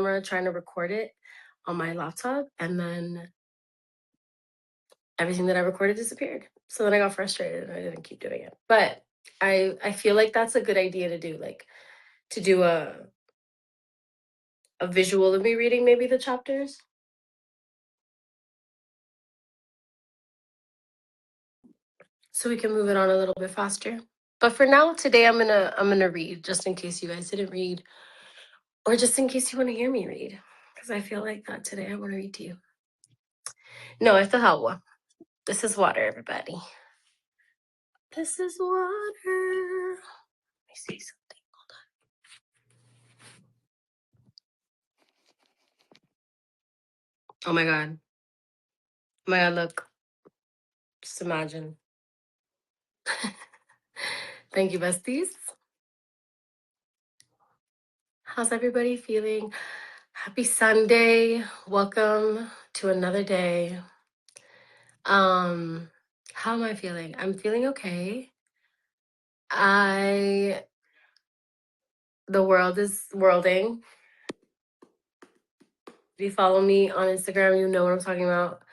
camera trying to record it on my laptop, and then everything that I recorded disappeared. So then I got frustrated and I didn't keep doing it. But I feel like that's a good idea to do, like to do a visual of me reading maybe the chapters. So we can move it on a little bit faster. But for now, today I'm gonna read just in case you guys didn't read, or just in case you want to hear me read, because I feel like that today I want to read to you. No, it's a agua. This is water, everybody. This is water. Let me see something. Hold on. Oh my god. Oh my god, look. Just imagine. Thank you, besties. How's everybody feeling? Happy Sunday. Welcome to another day. Um, how am I feeling? I'm feeling okay. I The world is worlding. If you follow me on Instagram, you know what I'm talking about.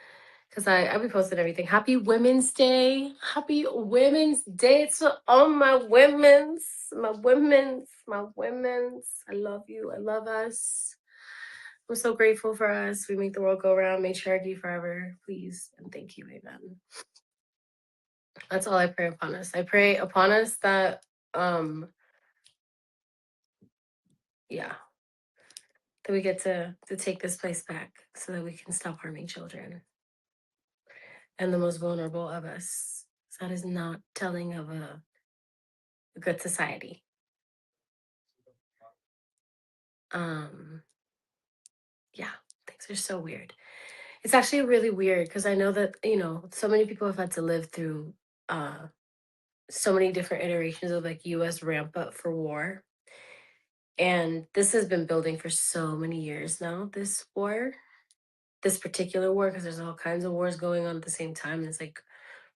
Because I be posting everything. Happy Women's Day. Happy Women's Day to all my women's. I love you. I love us. I'm so grateful for us. We make the world go round. May charity forever. Please and thank you. Amen. That's all I pray upon us. I pray upon us that yeah, that we get to take this place back so that we can stop harming children and the most vulnerable of us. So that is not telling of a good society. Yeah, things are so weird. It's actually really weird because I know that, so many people have had to live through uh so many different iterations of like US ramp up for war. And this has been building for so many years now, this war, this particular war, because there's all kinds of wars going on at the same time. And it's like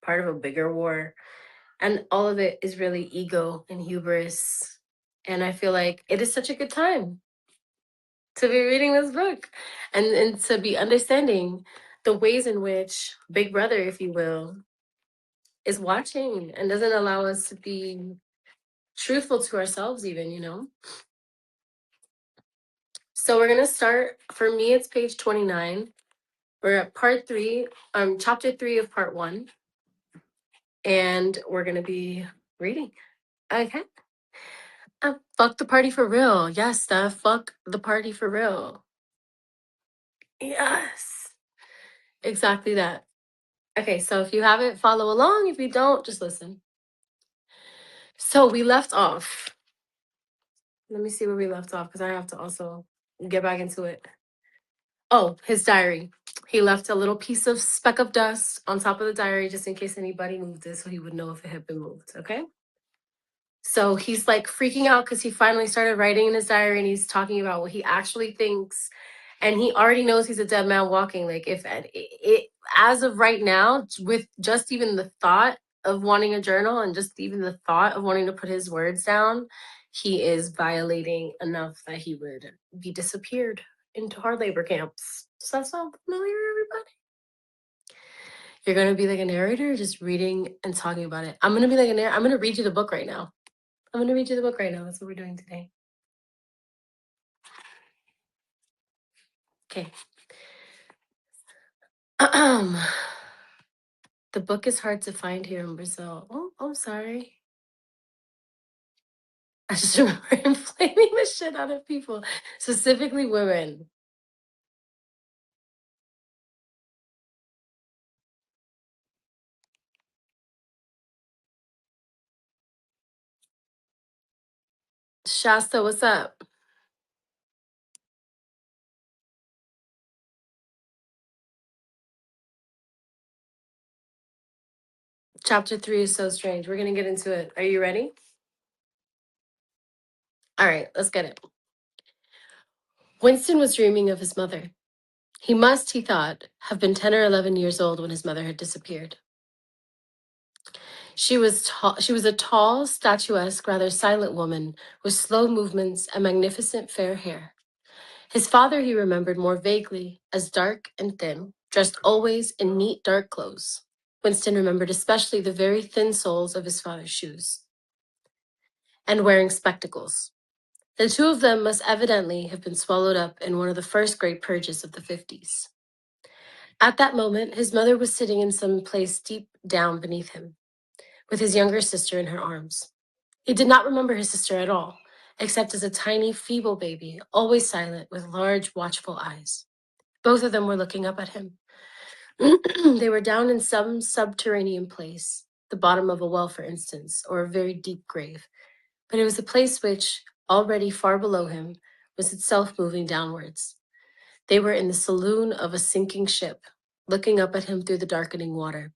part of a bigger war. And all of it is really ego and hubris. And I feel like it is such a good time to be reading this book and to be understanding the ways in which Big Brother, if you will, is watching and doesn't allow us to be truthful to ourselves, even. So we're gonna start. For me, it's page 29. We're at part 3, chapter 3 of part 1, and we're gonna be reading. Okay. Fuck the party for real. Yes, Steph. Fuck the party for real. Yes. Exactly that. Okay, so if you have it, follow along. If you don't, just listen. So we left off. Let me see where we left off because I have to also get back into it. Oh, his diary. He left a little piece of speck of dust on top of the diary just in case anybody moved it so he would know if it had been moved. Okay. So he's like freaking out because he finally started writing in his diary and he's talking about what he actually thinks. And he already knows he's a dead man walking. Like, if it as of right now, with just even the thought of wanting a journal and just even the thought of wanting to put his words down, he is violating enough that he would be disappeared into hard labor camps. Does that sound familiar, everybody? You're gonna be like a narrator, just reading and talking about it. I'm gonna be like a narrator. I'm gonna read you the book right now. I'm gonna read you the book right now. That's what we're doing today. Okay. The book is hard to find here in Brazil. Oh, I'm sorry. I just remember inflaming the shit out of people, specifically women. Shasta, what's up? Chapter 3 is so strange. We're gonna get into it. Are you ready? All right, let's get it. Winston was dreaming of his mother. He must, he thought, have been 10 or 11 years old when his mother had disappeared. She was tall. She was a tall, statuesque, rather silent woman with slow movements and magnificent fair hair. His father he remembered more vaguely as dark and thin, dressed always in neat dark clothes. Winston remembered especially the very thin soles of his father's shoes, and wearing spectacles. The two of them must evidently have been swallowed up in one of the first great purges of the 50s. At that moment, his mother was sitting in some place deep down beneath him, with his younger sister in her arms. He did not remember his sister at all, except as a tiny, feeble baby, always silent, with large, watchful eyes. Both of them were looking up at him. They were down in some subterranean place, the bottom of a well, for instance, or a very deep grave. But it was a place which, already far below him, was itself moving downwards. They were in the saloon of a sinking ship, looking up at him through the darkening water.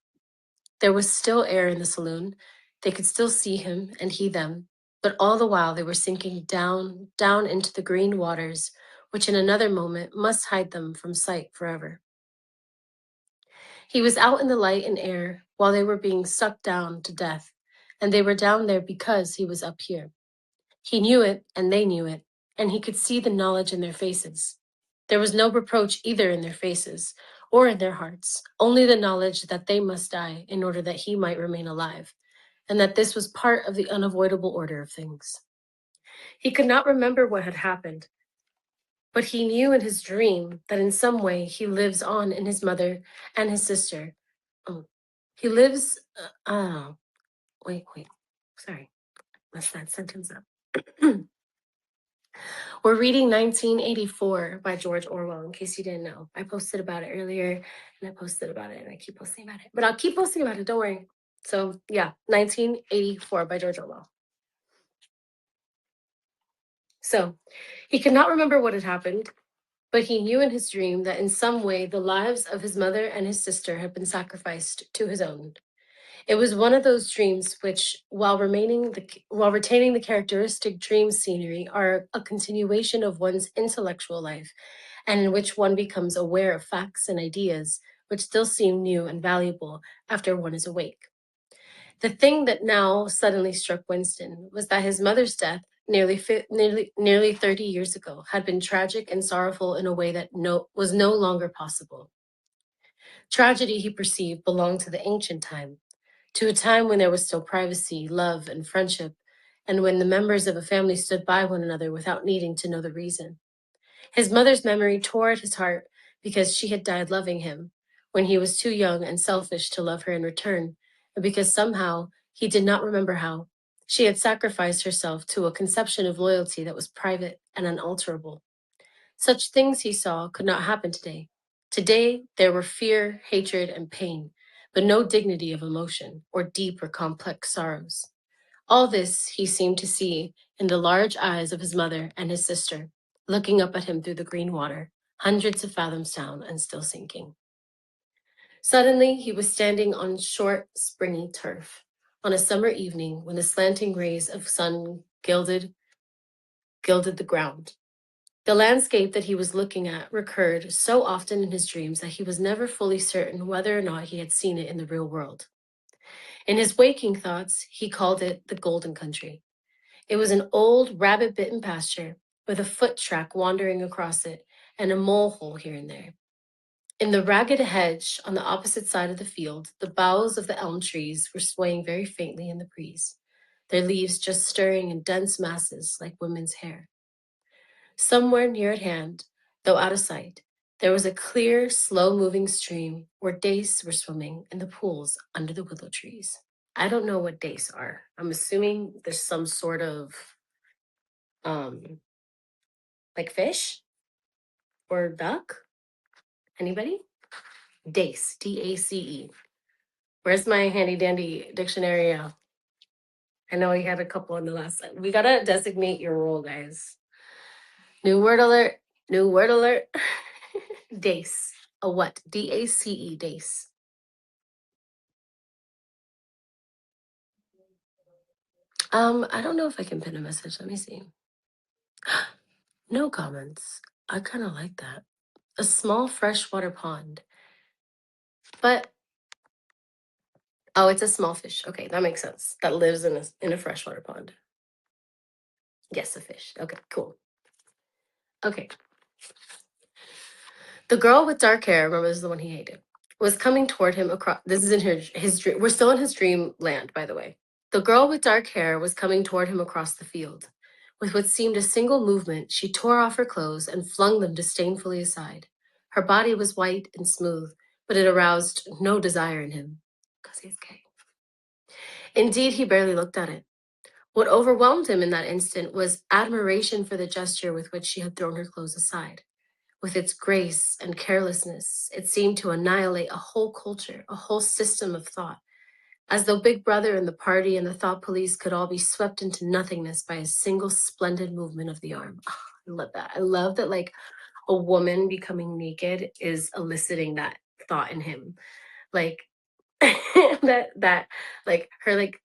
There was still air in the saloon. They could still see him and he them, but all the while they were sinking down, down into the green waters, which in another moment must hide them from sight forever. He was out in the light and air while they were being sucked down to death, and they were down there because he was up here. He knew it, and they knew it, and he could see the knowledge in their faces. There was no reproach either in their faces or in their hearts, only the knowledge that they must die in order that he might remain alive, and that this was part of the unavoidable order of things. He could not remember what had happened, but he knew in his dream that in some way he lives on in his mother and his sister. Oh, he lives, wait, sorry, messed that sentence up. We're reading 1984 by George Orwell, in case you didn't know. I posted about it earlier, and I posted about it, and I keep posting about it. But I'll keep posting about it, don't worry. So, yeah, 1984 by George Orwell. So, he could not remember what had happened, but he knew in his dream that in some way the lives of his mother and his sister had been sacrificed to his own. It was one of those dreams which, while retaining the characteristic dream scenery, are a continuation of one's intellectual life, and in which one becomes aware of facts and ideas which still seem new and valuable after one is awake. The thing that now suddenly struck Winston was that his mother's death, nearly 30 years ago, had been tragic and sorrowful in a way that was no longer possible. Tragedy, he perceived, belonged to the ancient time, to a time when there was still privacy, love, and friendship, and when the members of a family stood by one another without needing to know the reason. His mother's memory tore at his heart because she had died loving him when he was too young and selfish to love her in return, and because somehow, he did not remember how, she had sacrificed herself to a conception of loyalty that was private and unalterable. Such things, he saw, could not happen today. Today, there were fear, hatred, and pain, but no dignity of emotion or deep or complex sorrows. All this he seemed to see in the large eyes of his mother and his sister, looking up at him through the green water, hundreds of fathoms down and still sinking. Suddenly, he was standing on short, springy turf on a summer evening when the slanting rays of sun gilded the ground. The landscape that he was looking at recurred so often in his dreams that he was never fully certain whether or not he had seen it in the real world. In his waking thoughts, he called it the Golden Country. It was an old rabbit-bitten pasture with a foot track wandering across it and a mole hole here and there. In the ragged hedge on the opposite side of the field, the boughs of the elm trees were swaying very faintly in the breeze, their leaves just stirring in dense masses like women's hair. Somewhere near at hand, though out of sight, there was a clear, slow-moving stream where dace were swimming in the pools under the willow trees. I don't know what dace are. I'm assuming there's some sort of um like fish or duck. Anybody? Dace, D-A-C-E. Where's my handy dandy dictionary? I know we had a couple on the last side. We gotta designate your role, guys. New word alert. New word alert. Dace. A what? D-A-C-E, dace. I don't know if I can pin a message. Let me see. No comments. I kind of like that. A small freshwater pond. But oh, it's a small fish. Okay, that makes sense. That lives in a freshwater pond. Yes, a fish. Okay, cool. Okay. The girl with dark hair, remember this is the one he hated, was coming toward him across. This is in his dream. We're still in his dream land, by the way. The girl with dark hair was coming toward him across the field. With what seemed a single movement, she tore off her clothes and flung them disdainfully aside. Her body was white and smooth, but it aroused no desire in him, because he's gay. Indeed, he barely looked at it. What overwhelmed him in that instant was admiration for the gesture with which she had thrown her clothes aside. With its grace and carelessness, it seemed to annihilate a whole culture, a whole system of thought, as though Big Brother and the party and the thought police could all be swept into nothingness by a single splendid movement of the arm. Ah, I love that. I love that, like, a woman becoming naked is eliciting that thought in him. Like, that, like, her, like,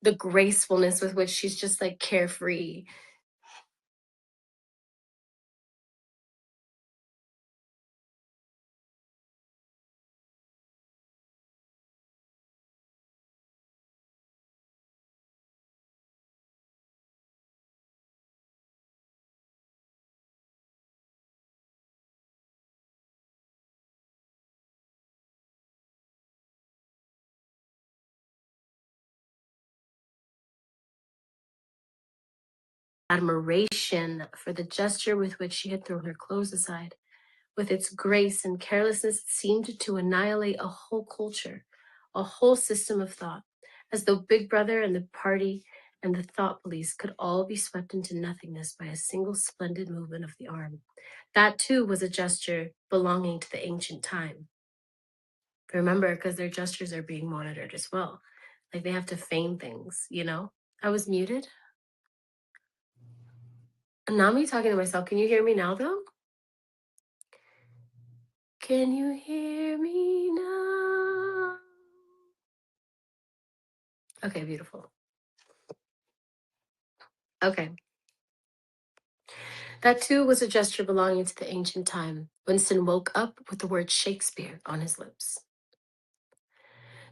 the gracefulness with which she's just, like, carefree. Admiration for the gesture with which she had thrown her clothes aside. With its grace and carelessness, it seemed to annihilate a whole culture, a whole system of thought, as though Big Brother and the party and the thought police could all be swept into nothingness by a single splendid movement of the arm. That too was a gesture belonging to the ancient time. Remember, because their gestures are being monitored as well. Like they have to feign things, you know? I was muted. Not me talking to myself. Can you hear me now, though? Can you hear me now? Okay, beautiful. Okay. That too was a gesture belonging to the ancient time. Winston woke up with the word Shakespeare on his lips.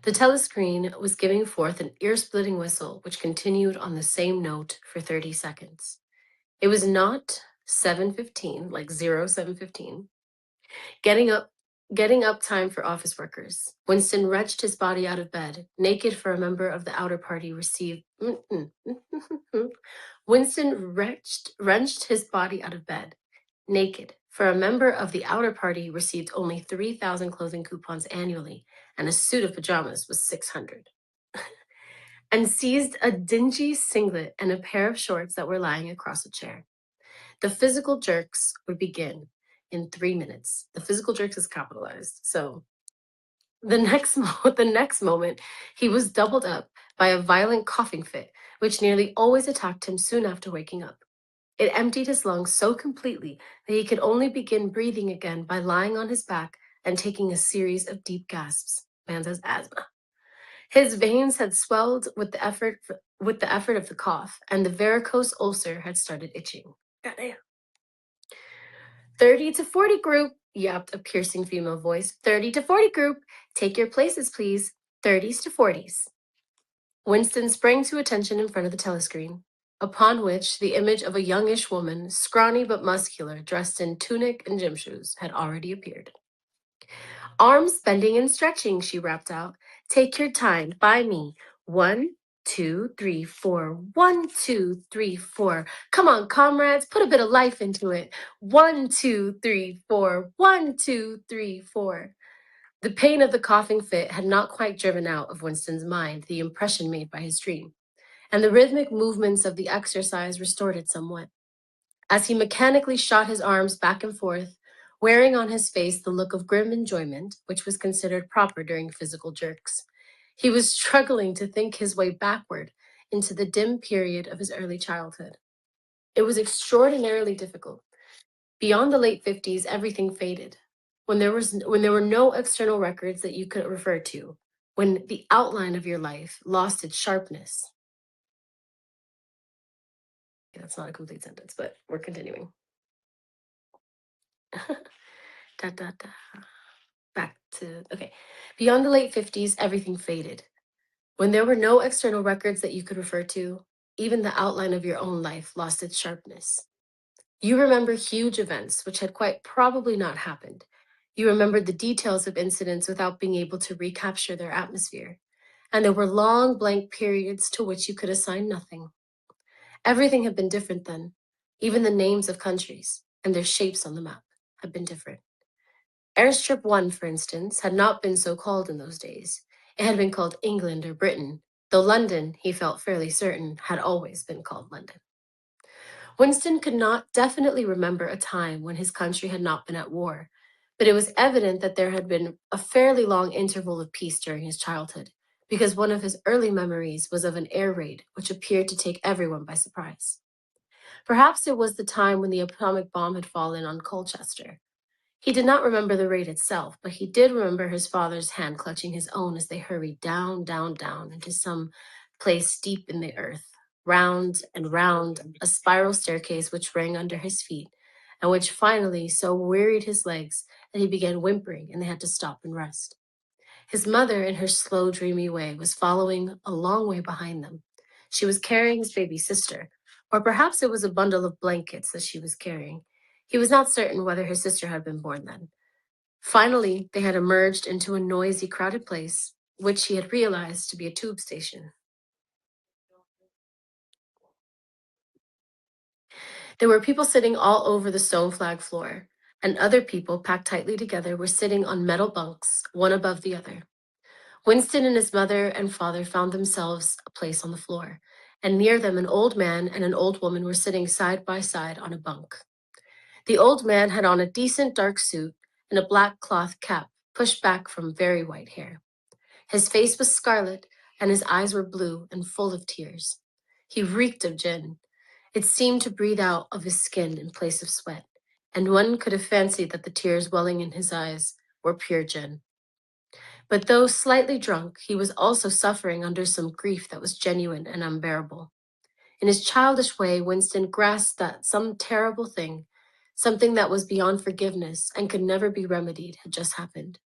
The telescreen was giving forth an ear splitting whistle, which continued on the same note for 30 seconds. It was not 7:15, like 07:15. Getting up Getting up time for office workers. Winston wrenched his body out of bed, naked for a member of the outer party received. Winston wrenched his body out of bed, naked, for a member of the outer party received only 3,000 clothing coupons annually, and a suit of pajamas was 600. And seized a dingy singlet and a pair of shorts that were lying across a chair. The physical jerks would begin in 3 minutes. The physical jerks is capitalized. So the next moment, he was doubled up by a violent coughing fit, which nearly always attacked him soon after waking up. It emptied his lungs so completely that he could only begin breathing again by lying on his back and taking a series of deep gasps. Man has asthma. His veins had swelled with the effort of the cough, and the varicose ulcer had started itching. Goddamn. 30 to 40 group, yapped a piercing female voice. 30 to 40 group, take your places, please. 30s to 40s. Winston sprang to attention in front of the telescreen, upon which the image of a youngish woman, scrawny but muscular, dressed in tunic and gym shoes, had already appeared. Arms bending and stretching, she rapped out. Take your time, by me. 1, 2, 3, 4. 1, 2, 3, 4. Come on, comrades, put a bit of life into it. 1, 2, 3, 4. 1, 2, 3, 4. The pain of the coughing fit had not quite driven out of Winston's mind the impression made by his dream, and the rhythmic movements of the exercise restored it somewhat. As he mechanically shot his arms back and forth, wearing on his face the look of grim enjoyment, which was considered proper during physical jerks, he was struggling to think his way backward into the dim period of his early childhood. It was extraordinarily difficult. Beyond the late 50s, everything faded. When there were no external records that you could refer to, when the outline of your life lost its sharpness. That's not a complete sentence, but we're continuing. Da, da, da. Back to, okay. Beyond the late 50s, everything faded. When there were no external records that you could refer to, even the outline of your own life lost its sharpness. You remember huge events which had quite probably not happened. You remembered the details of incidents without being able to recapture their atmosphere. And there were long blank periods to which you could assign nothing. Everything had been different then. Even the names of countries and their shapes on the map had been different. Airstrip 1, for instance, had not been so called in those days. It had been called England or Britain, though London, he felt fairly certain, had always been called London. Winston could not definitely remember a time when his country had not been at war, but it was evident that there had been a fairly long interval of peace during his childhood, because one of his early memories was of an air raid which appeared to take everyone by surprise. Perhaps it was the time when the atomic bomb had fallen on Colchester. He did not remember the raid itself, but he did remember his father's hand clutching his own as they hurried down, down, down into some place deep in the earth, round and round a spiral staircase which rang under his feet, and which finally so wearied his legs that he began whimpering and they had to stop and rest. His mother, in her slow, dreamy way, was following a long way behind them. She was carrying his baby sister, or perhaps it was a bundle of blankets that she was carrying. He was not certain whether his sister had been born then. Finally, they had emerged into a noisy, crowded place, which he had realized to be a tube station. There were people sitting all over the stone flag floor, and other people, packed tightly together, were sitting on metal bunks, one above the other. Winston and his mother and father found themselves a place on the floor, and near them an old man and an old woman were sitting side by side on a bunk. The old man had on a decent dark suit and a black cloth cap pushed back from very white hair. His face was scarlet, and his eyes were blue and full of tears. He reeked of gin. It seemed to breathe out of his skin in place of sweat, and one could have fancied that the tears welling in his eyes were pure gin. But though slightly drunk, he was also suffering under some grief that was genuine and unbearable. In his childish way, Winston grasped that some terrible thing, something that was beyond forgiveness and could never be remedied, had just happened.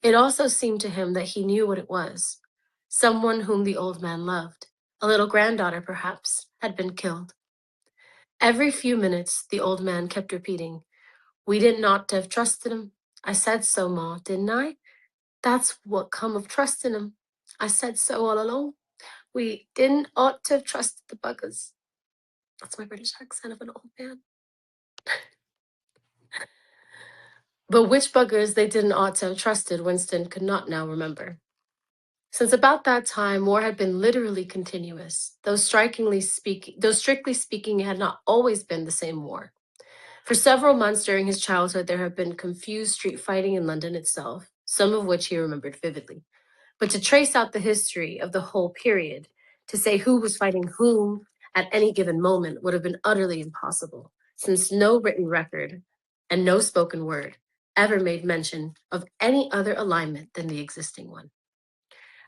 It also seemed to him that he knew what it was. Someone whom the old man loved, a little granddaughter perhaps, had been killed. Every few minutes, the old man kept repeating, "We didn't ought to have trusted him. I said so, Ma, didn't I? That's what come of trusting him. I said so all along. We didn't ought to have trusted the buggers." That's my British accent of an old man. But which buggers they didn't ought to have trusted, Winston could not now remember. Since about that time, war had been literally continuous, though strictly speaking, it had not always been the same war. For several months during his childhood, there had been confused street fighting in London itself, some of which he remembered vividly. But to trace out the history of the whole period, to say who was fighting whom at any given moment would have been utterly impossible, since no written record and no spoken word ever made mention of any other alignment than the existing one.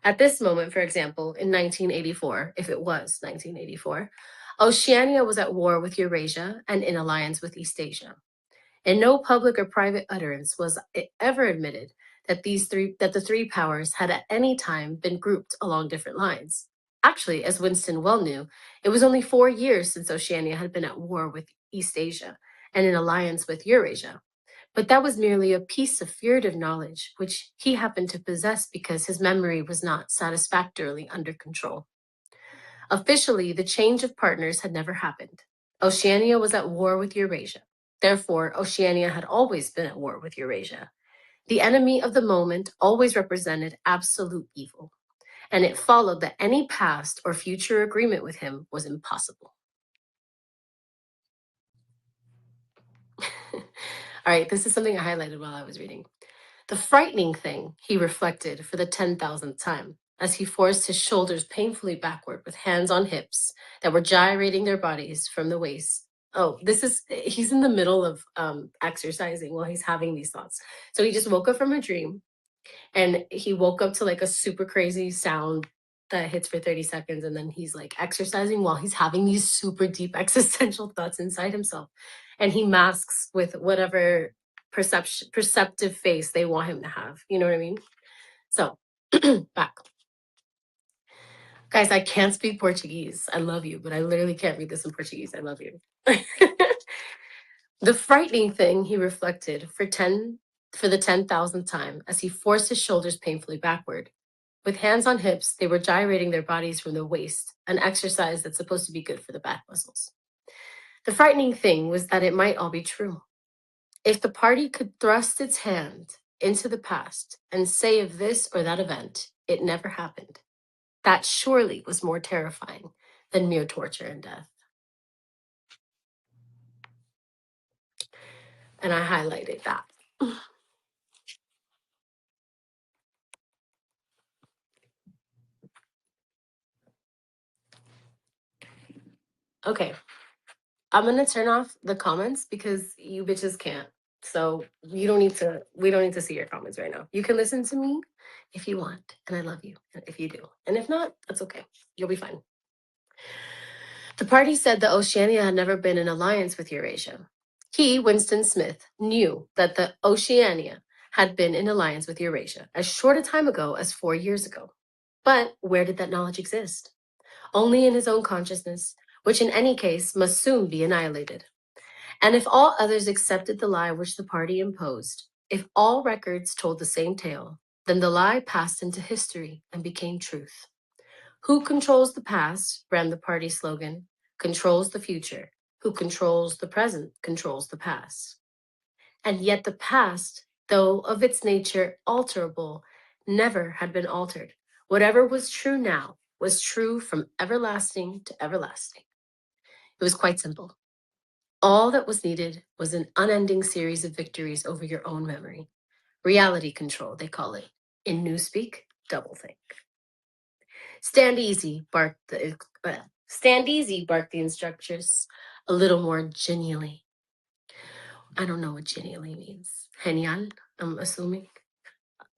At this moment, for example, in 1984, if it was 1984, Oceania was at war with Eurasia and in alliance with Eastasia. In no public or private utterance was it ever admitted that the three powers had at any time been grouped along different lines. Actually, as Winston well knew, it was only 4 years since Oceania had been at war with Eastasia and in alliance with Eurasia. But that was merely a piece of furtive knowledge which he happened to possess because his memory was not satisfactorily under control. Officially, the change of partners had never happened. Oceania was at war with Eurasia. Therefore, Oceania had always been at war with Eurasia. The enemy of the moment always represented absolute evil, and it followed that any past or future agreement with him was impossible. All right, this is something I highlighted while I was reading. The frightening thing, he reflected for the 10,000th time, as he forced his shoulders painfully backward with hands on hips that were gyrating their bodies from the waist. Oh, he's in the middle of exercising while he's having these thoughts. So he just woke up from a dream and he woke up to like a super crazy sound that hits for 30 seconds. And then he's like exercising while he's having these super deep existential thoughts inside himself. And he masks with whatever perceptive face they want him to have. You know what I mean? So back. Guys, I can't speak Portuguese. I love you, but I literally can't read this in Portuguese. I love you. The frightening thing, he reflected for the 10,000th time as he forced his shoulders painfully backward. With hands on hips, they were gyrating their bodies from the waist, an exercise that's supposed to be good for the back muscles. The frightening thing was that it might all be true. If the party could thrust its hand into the past and say of this or that event, it never happened, that surely was more terrifying than mere torture and death. And I highlighted that. Okay, I'm gonna turn off the comments because you bitches can't. So you don't need to. We don't need to see your comments right now. You can listen to me if you want, and I love you if you do. And if not, that's okay. You'll be fine. The party said that Oceania had never been in alliance with Eurasia. He, Winston Smith, knew that the Oceania had been in alliance with Eurasia as short a time ago as 4 years ago. But where did that knowledge exist? Only in his own consciousness, which in any case must soon be annihilated. And if all others accepted the lie which the party imposed, if all records told the same tale, then the lie passed into history and became truth. Who controls the past, ran the party slogan, controls the future. Who controls the present controls the past. And yet the past, though of its nature alterable, never had been altered. Whatever was true now was true from everlasting to everlasting. It was quite simple. All that was needed was an unending series of victories over your own memory. Reality control, they call it. In newspeak, doublethink. Stand easy, barked the instructors, a little more genially. I don't know what genially means. Genial, I'm assuming.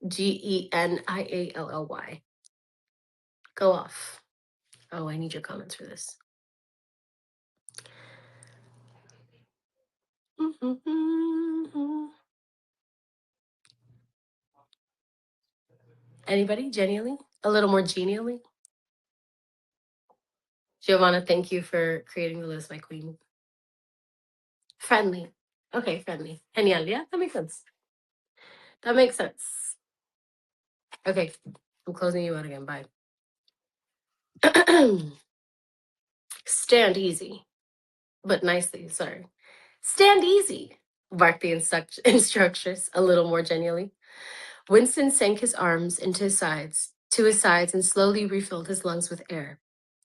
Genially. Go off. Oh, I need your comments for this. Anybody? Genially? A little more genially? Giovanna, thank you for creating the list, my queen. Friendly. Okay, friendly. Genial. Yeah, that makes sense. That makes sense. Okay, I'm closing you out again. Bye. Stand easy, but nicely. Sorry. Stand easy, barked the instructress a little more genially. Winston sank his arms to his sides, and slowly refilled his lungs with air.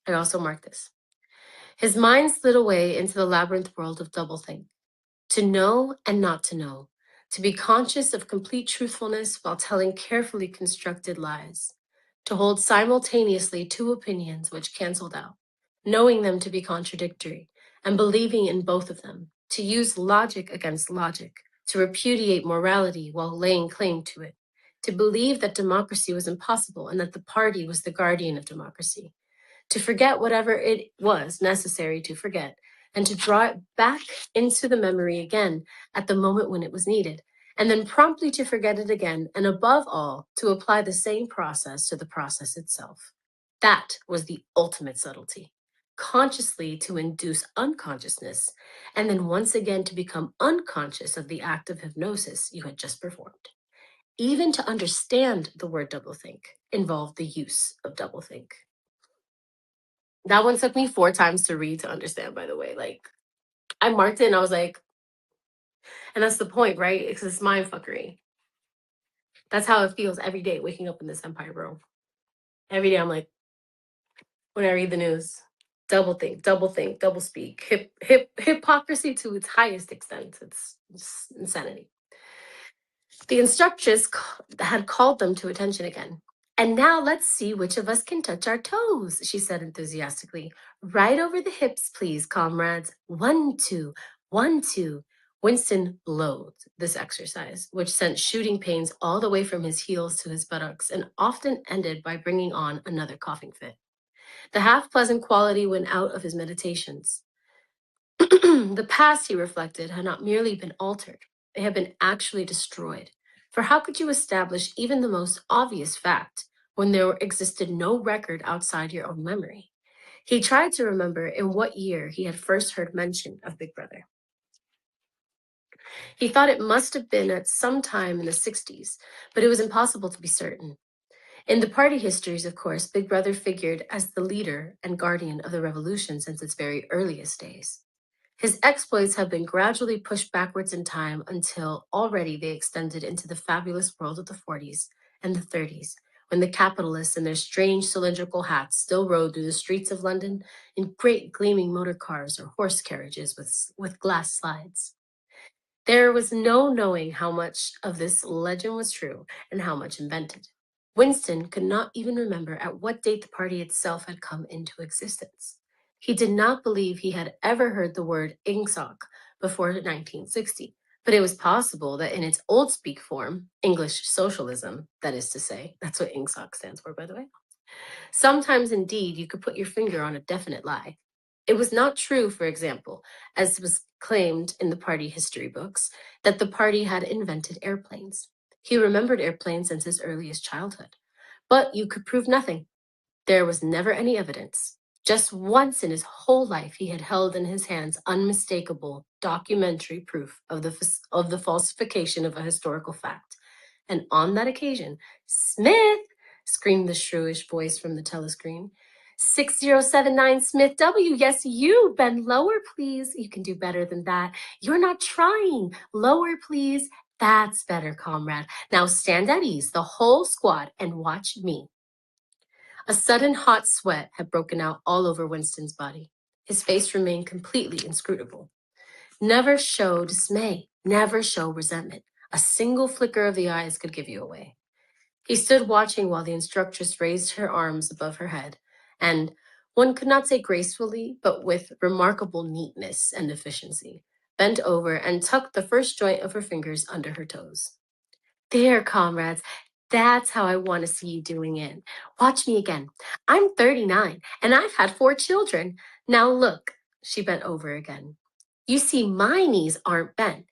I also marked this. His mind slid away into the labyrinth world of doublethink. To know and not to know, to be conscious of complete truthfulness while telling carefully constructed lies, to hold simultaneously two opinions which canceled out, knowing them to be contradictory and believing in both of them, to use logic against logic, to repudiate morality while laying claim to it, to believe that democracy was impossible and that the party was the guardian of democracy, to forget whatever it was necessary to forget, and to draw it back into the memory again at the moment when it was needed, and then promptly to forget it again, and above all, to apply the same process to the process itself. That was the ultimate subtlety. Consciously to induce unconsciousness, and then once again to become unconscious of the act of hypnosis you had just performed. Even to understand the word doublethink involved the use of doublethink. That one took me 4 times to read to understand, by the way. Like, I marked it and I was like, and that's the point, right? It's mind fuckery. That's how it feels every day waking up in this empire, bro. Every day I'm like, when I read the news, double think, double speak, hypocrisy to its highest extent. It's insanity. The instructress had called them to attention again. And now let's see which of us can touch our toes, she said enthusiastically. Right over the hips, please, comrades. 1, 2, 1, 2. Winston loathed this exercise, which sent shooting pains all the way from his heels to his buttocks and often ended by bringing on another coughing fit. The half pleasant quality went out of his meditations. The past, he reflected, had not merely been altered, it had been actually destroyed. For how could you establish even the most obvious fact when there existed no record outside your own memory? He tried to remember in what year he had first heard mention of Big Brother. He thought it must have been at some time in the 60s, but it was impossible to be certain. In the party histories, of course, Big Brother figured as the leader and guardian of the revolution since its very earliest days. His exploits have been gradually pushed backwards in time until already they extended into the fabulous world of the 40s and the 30s, when the capitalists in their strange cylindrical hats still rode through the streets of London in great gleaming motor cars or horse carriages with glass slides. There was no knowing how much of this legend was true and how much invented. Winston could not even remember at what date the party itself had come into existence. He did not believe he had ever heard the word ingsoc before 1960, but it was possible that in its old speak form, English socialism, that is to say, that's what ingsoc stands for, by the way. Sometimes, indeed, you could put your finger on a definite lie. It was not true, for example, as was claimed in the party history books, that the party had invented airplanes. He remembered airplanes since his earliest childhood. But you could prove nothing. There was never any evidence. Just once in his whole life, he had held in his hands unmistakable documentary proof of the falsification of a historical fact. And on that occasion, Smith, screamed the shrewish voice from the telescreen. 6079 Smith W. Yes, you. Bend lower, please. You can do better than that. You're not trying. Lower, please. That's better, comrade. Now stand at ease, the whole squad, and watch me. A sudden hot sweat had broken out all over Winston's body. His face remained completely inscrutable. Never show dismay, never show resentment. A single flicker of the eyes could give you away. He stood watching while the instructress raised her arms above her head, and one could not say gracefully, but with remarkable neatness and efficiency, bent over and tucked the first joint of her fingers under her toes. There, comrades. That's how I want to see you doing it. Watch me again. I'm 39 and I've had 4 children. Now look, she bent over again. You see, my knees aren't bent.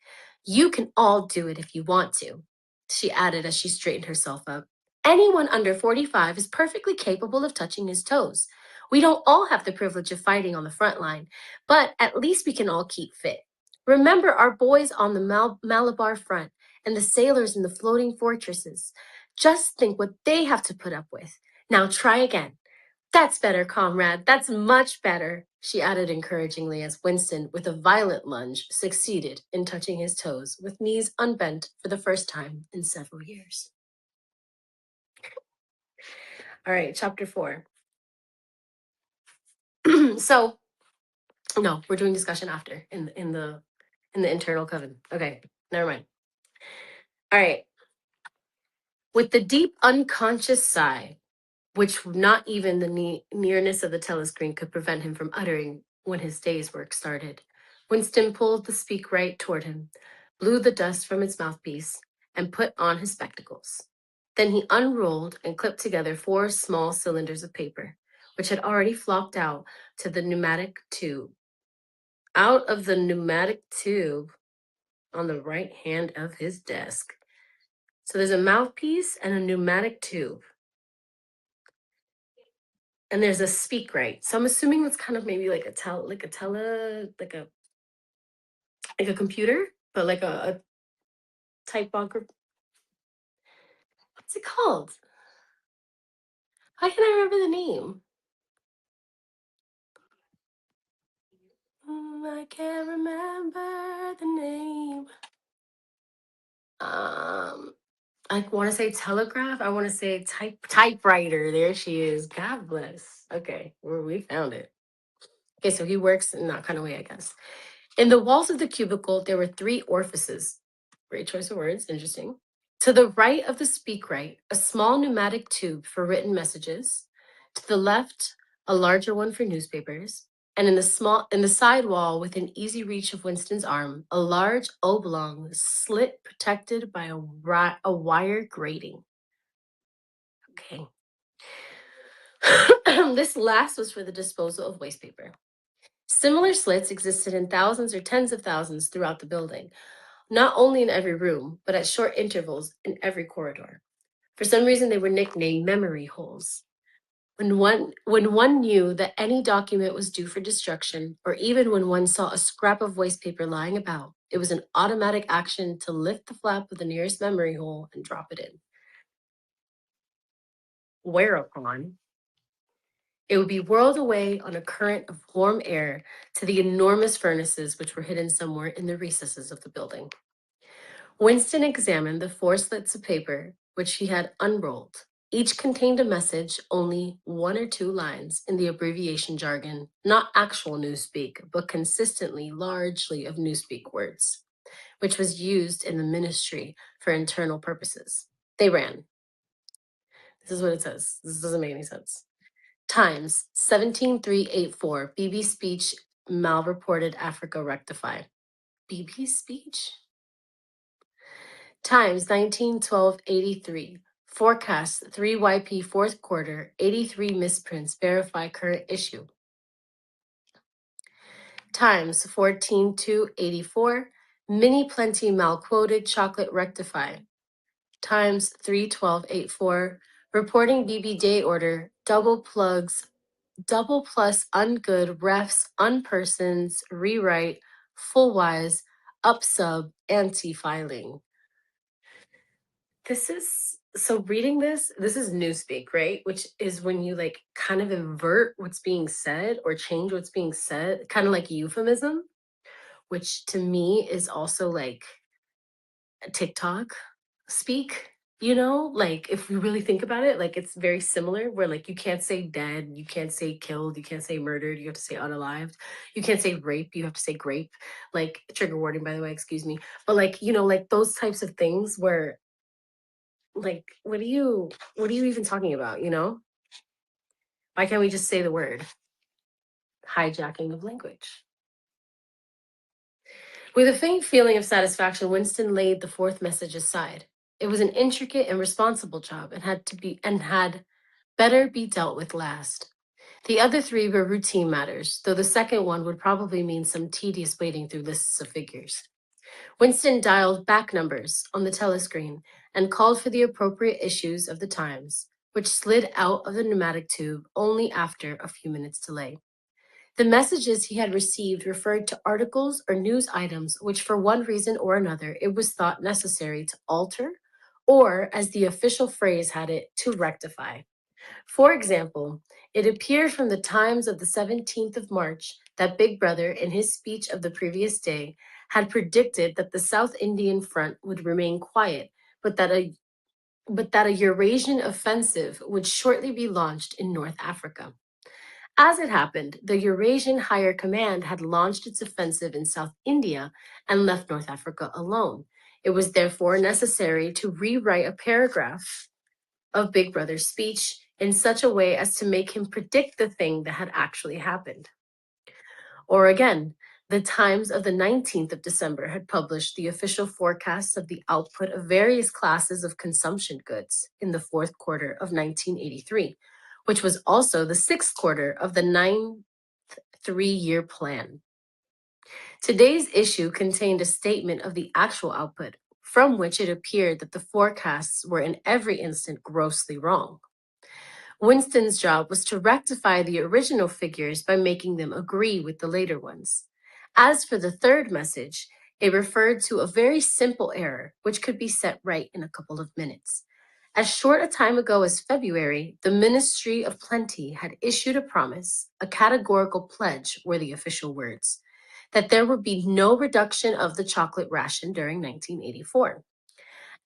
You can all do it if you want to, she added as she straightened herself up. Anyone under 45 is perfectly capable of touching his toes. We don't all have the privilege of fighting on the front line, but at least we can all keep fit. Remember our boys on the Malabar front and the sailors in the floating fortresses. Just think what they have to put up with. Now try again. That's better, comrade. That's much better, she added encouragingly as Winston, with a violent lunge, succeeded in touching his toes with knees unbent for the first time in several years. All right, chapter 4. So, no, we're doing discussion after in the internal coven. Okay, never mind. All right. With the deep unconscious sigh, which not even the nearness of the telescreen could prevent him from uttering when his day's work started, Winston pulled the speak right toward him, blew the dust from its mouthpiece, and put on his spectacles. Then he unrolled and clipped together 4 small cylinders of paper, which had already flopped out to the pneumatic tube. Out of the pneumatic tube on the right hand of his desk. So there's a mouthpiece and a pneumatic tube. And there's a speak right. So I'm assuming it's kind of maybe like a computer, but like a typography. What's it called? How can I remember the name? I can't remember the name. I want to say telegraph. I want to say typewriter. There she is. God bless. Okay, we found it. Okay, so he works in that kind of way, I guess. In the walls of the cubicle, there were 3 orifices. Great choice of words. Interesting. To the right of the speak right, a small pneumatic tube for written messages. To the left, a larger one for newspapers. And in the side wall, within easy reach of Winston's arm, a large oblong slit protected by a wire grating. Okay. This last was for the disposal of waste paper. Similar slits existed in thousands or tens of thousands throughout the building, not only in every room, but at short intervals in every corridor. For some reason, they were nicknamed memory holes. When one knew that any document was due for destruction, or even when one saw a scrap of waste paper lying about, It was an automatic action to lift the flap of the nearest memory hole and drop it in. Whereupon, it would be whirled away on a current of warm air to the enormous furnaces which were hidden somewhere in the recesses of the building. Winston examined the 4 slits of paper which he had unrolled. Each contained a message, only 1 or 2 lines in the abbreviation jargon, not actual newspeak, but consistently largely of newspeak words, which was used in the ministry for internal purposes. They ran. This is what it says. This doesn't make any sense. Times 17384, BB speech malreported Africa rectify. BB speech? Times 191283, forecast 3YP fourth quarter, 83 misprints verify current issue. Times 14284, mini plenty malquoted chocolate rectify. Times 31284, reporting BB day order, double plus ungood refs, unpersons, rewrite, full wise, upsub, anti-filing. This is so reading this is newspeak, right? Which is when you like kind of invert what's being said or change what's being said, kind of like euphemism, which to me is also like TikTok speak, like if we really think about it, like it's very similar where like you can't say dead, you can't say killed, you can't say murdered, you have to say unalived, you can't say rape, you have to say grape, like trigger warning by the way, excuse me. But like, like those types of things where like what are you even talking about, Why can't we just say the word? Hijacking of language. With a faint feeling of satisfaction, Winston laid the 4th message aside. It was an intricate and responsible job and had better be dealt with last. The other 3 were routine matters, though the second one would probably mean some tedious wading through lists of figures. Winston dialed back numbers on the telescreen and called for the appropriate issues of the Times, which slid out of the pneumatic tube only after a few minutes' delay. The messages he had received referred to articles or news items which, for one reason or another, it was thought necessary to alter, or, as the official phrase had it, to rectify. For example, it appeared from the Times of the 17th of March that Big Brother, in his speech of the previous day, had predicted that the South Indian front would remain quiet, but that a Eurasian offensive would shortly be launched in North Africa. As it happened, the Eurasian Higher Command had launched its offensive in South India and left North Africa alone. It was therefore necessary to rewrite a paragraph of Big Brother's speech in such a way as to make him predict the thing that had actually happened. Or again, the Times of the 19th of December had published the official forecasts of the output of various classes of consumption goods in the 4th quarter of 1983, which was also the 6th quarter of the 9th 3-year plan. Today's issue contained a statement of the actual output, from which it appeared that the forecasts were in every instant grossly wrong. Winston's job was to rectify the original figures by making them agree with the later ones. As for the 3rd message, it referred to a very simple error which could be set right in a couple of minutes. As short a time ago as February, the Ministry of Plenty had issued a promise, a categorical pledge were the official words, that there would be no reduction of the chocolate ration during 1984.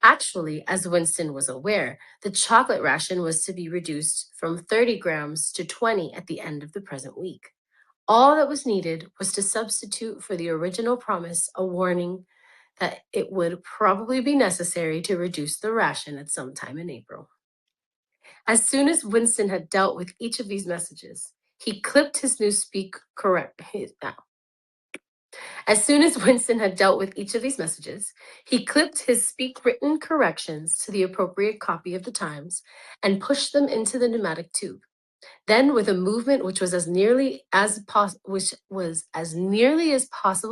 Actually, as Winston was aware, the chocolate ration was to be reduced from 30 grams to 20 at the end of the present week. All that was needed was to substitute for the original promise a warning that it would probably be necessary to reduce the ration at some time in April. As soon as Winston had dealt with each of these messages, he clipped his newspeak correct. As soon as Winston had dealt with each of these messages, he clipped his speak written corrections to the appropriate copy of the Times and pushed them into the pneumatic tube. Then, with a movement which was as nearly as possible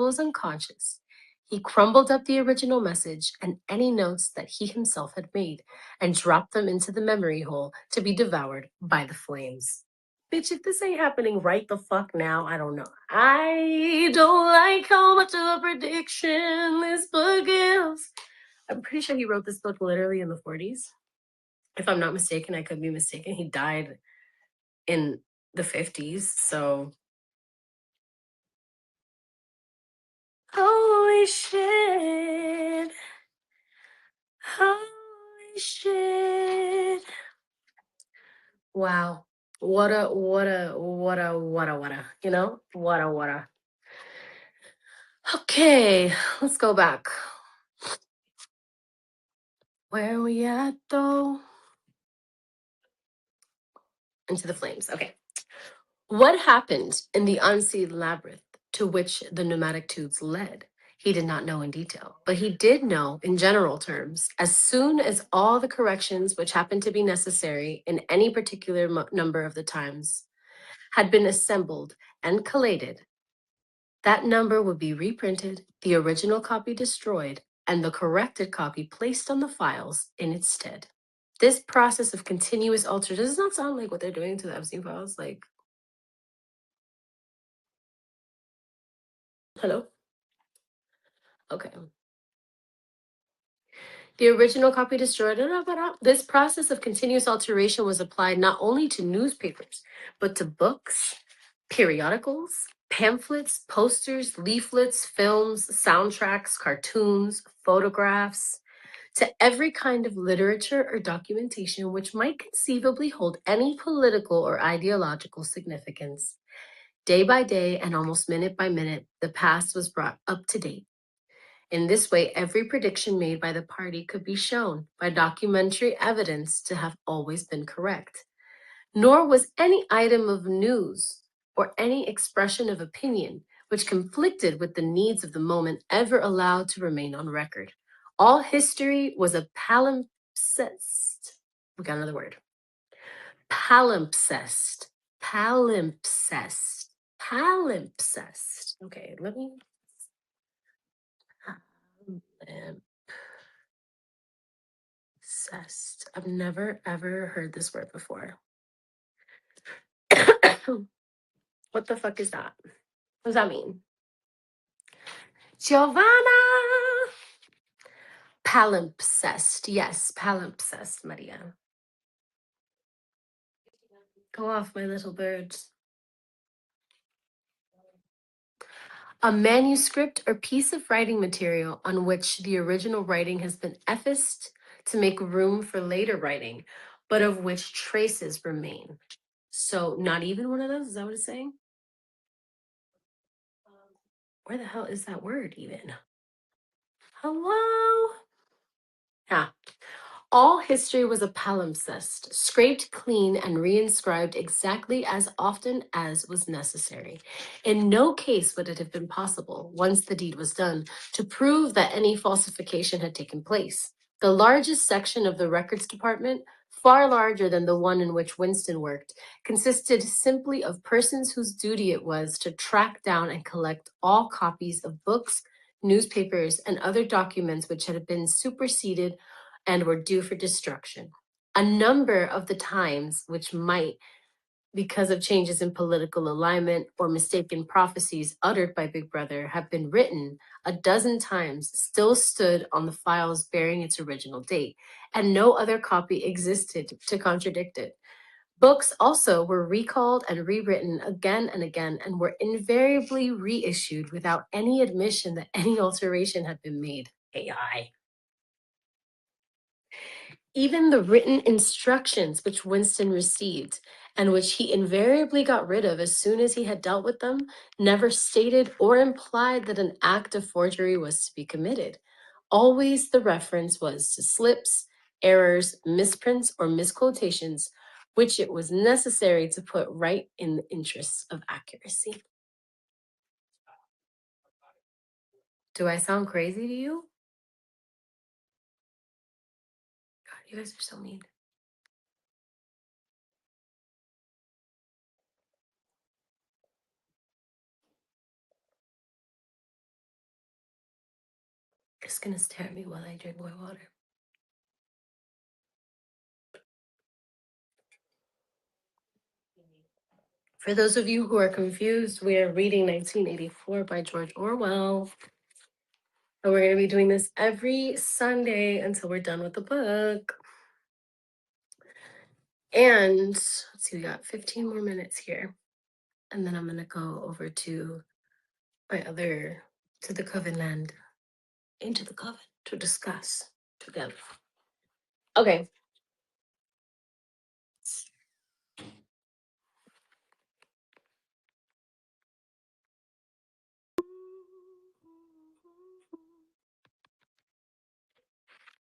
as unconscious, he crumbled up the original message and any notes that he himself had made and dropped them into the memory hole to be devoured by the flames. Bitch, if this ain't happening right the fuck now, I don't know. I don't like how much of a prediction this book is. I'm pretty sure he wrote this book literally in the 40s. If I'm not mistaken, I could be mistaken. He died in the 50s. So, holy shit. Holy shit. Wow. What a, you know? What a. Okay, let's go back. Where are we at though? Into the flames. Okay. What happened in the unseen labyrinth to which the pneumatic tubes led? He did not know in detail, but he did know in general terms. As soon as all the corrections which happened to be necessary in any particular number of the times had been assembled and collated, that number would be reprinted, the original copy destroyed, and the corrected copy placed on the files in its stead. This process of continuous alteration does not sound like what they're doing to the Epstein files. Like, hello? Okay. The original copy destroyed. This process of continuous alteration was applied not only to newspapers, but to books, periodicals, pamphlets, posters, leaflets, films, soundtracks, cartoons, photographs, to every kind of literature or documentation which might conceivably hold any political or ideological significance. Day by day and almost minute by minute, the past was brought up to date. In this way, every prediction made by the party could be shown by documentary evidence to have always been correct. Nor was any item of news or any expression of opinion which conflicted with the needs of the moment ever allowed to remain on record. All history was a palimpsest. We got another word. Palimpsest. Palimpsest. Palimpsest. Okay, let me. Palimpsest. I've never ever heard this word before. What the fuck is that? What does that mean? Giovanna! Palimpsest. Yes, palimpsest, Maria. Go off, my little birds. A manuscript or piece of writing material on which the original writing has been effaced to make room for later writing, but of which traces remain. So, not even one of those? Is that what it's saying? Where the hell is that word even? Hello? Yeah. All history was a palimpsest, scraped clean and reinscribed exactly as often as was necessary. In no case would it have been possible, once the deed was done, to prove that any falsification had taken place. The largest section of the records department, far larger than the one in which Winston worked, consisted simply of persons whose duty it was to track down and collect all copies of books, newspapers, and other documents which had been superseded and were due for destruction. A number of the times which might, because of changes in political alignment or mistaken prophecies uttered by Big Brother, have been written a dozen times, still stood on the files bearing its original date, and no other copy existed to contradict it. Books also were recalled and rewritten again and again and were invariably reissued without any admission that any alteration had been made. AI. Even the written instructions which Winston received, and which he invariably got rid of as soon as he had dealt with them, never stated or implied that an act of forgery was to be committed. Always the reference was to slips, errors, misprints, or misquotations, which it was necessary to put right in the interests of accuracy. Do I sound crazy to you? God, you guys are so mean. Just gonna stare at me while I drink more water. For those of you who are confused, we are reading 1984 by George Orwell. And we're going to be doing this every Sunday until we're done with the book. And let's see, we got 15 more minutes here. And then I'm going to go over to to the Coven land, into the Coven to discuss together. Okay.